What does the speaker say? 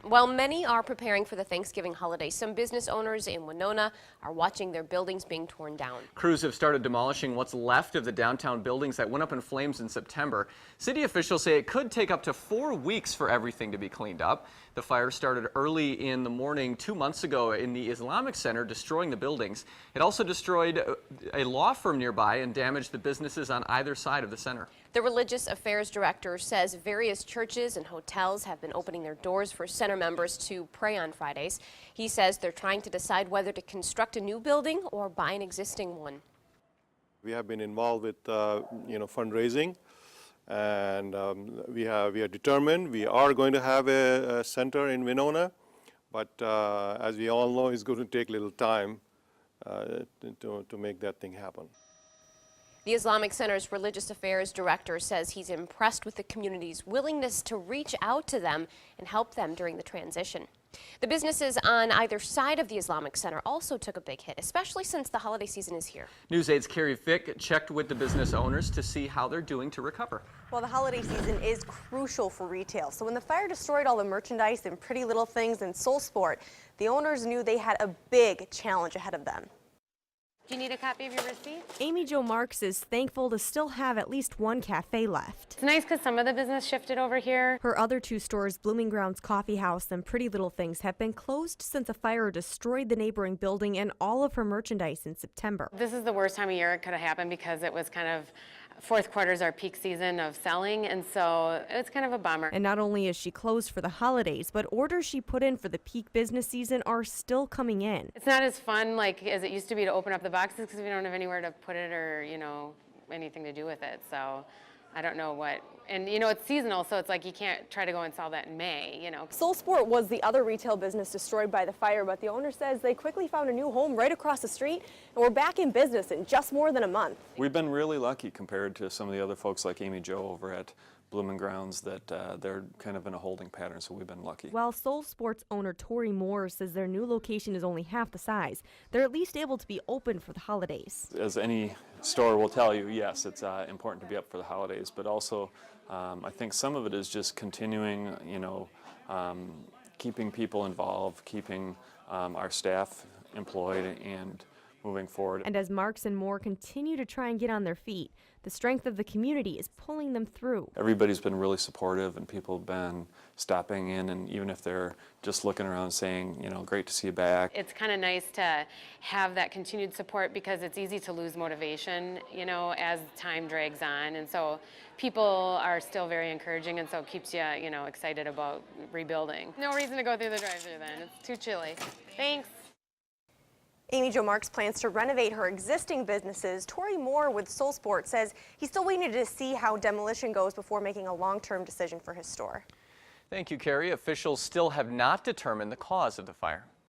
While many are preparing for the Thanksgiving holiday, some business owners in Winona are watching their buildings being torn down. Crews have started demolishing what's left of the downtown buildings that went up in flames in September. City officials say it could take up to 4 weeks for everything to be cleaned up. The fire started early in the morning 2 months ago in the Islamic Center, destroying the buildings. It also destroyed a law firm nearby and damaged the businesses on either side of the center. The Religious Affairs Director says various churches and hotels have been opening their doors for center members to pray on Fridays. He says they're trying to decide whether to construct a new building or buy an existing one. We have been involved with fundraising, and we are determined we are going to have a center in Winona, but as we all know, it's going to take a little time to make that thing happen. The Islamic Center's Religious Affairs Director says he's impressed with the community's willingness to reach out to them and help them during the transition. The businesses on either side of the Islamic Center also took a big hit, especially since the holiday season is here. News 8's Carrie Fick checked with the business owners to see how they're doing to recover. Well, the holiday season is crucial for retail. So when the fire destroyed all the merchandise and Pretty Little Things and Soul Sport, the owners knew they had a big challenge ahead of them. Do you need a copy of your receipt? Amy Jo Marks is thankful to still have at least one cafe left. It's nice because some of the business shifted over here. Her other two stores, Blooming Grounds Coffee House and Pretty Little Things, have been closed since a fire destroyed the neighboring building and all of her merchandise in September. This is the worst time of year it could have happened because it was kind of fourth quarter is our peak season of selling, and so it's kind of a bummer. And not only is she closed for the holidays, but orders she put in for the peak business season are still coming in. It's not as fun like as it used to be to open up the boxes because we don't have anywhere to put it or, anything to do with it. So I don't know what, and it's seasonal, so it's like you can't try to go and sell that in May, Soul Sport was the other retail business destroyed by the fire, but the owner says they quickly found a new home right across the street and we're back in business in just more than a month. We've been really lucky compared to some of the other folks like Amy Jo over at Blooming Grounds that they're kind of in a holding pattern, so we've been lucky. While Soul Sports owner Tori Moore says their new location is only half the size, they're at least able to be open for the holidays. As any store will tell you, yes, it's important to be up for the holidays, but also I think some of it is just continuing, keeping people involved, keeping our staff employed and moving forward. And as Marks and Moore continue to try and get on their feet, the strength of the community is pulling them through. Everybody's been really supportive and people have been stopping in, and even if they're just looking around saying, great to see you back. It's kind of nice to have that continued support because it's easy to lose motivation, as time drags on, and so people are still very encouraging, and so it keeps you, excited about rebuilding. No reason to go through the drive-thru then, it's too chilly. Thanks. Amy Jo Marks plans to renovate her existing businesses. Tori Moore with Soul Sport says he's still waiting to see how demolition goes before making a long-term decision for his store. Thank you, Carrie. Officials still have not determined the cause of the fire.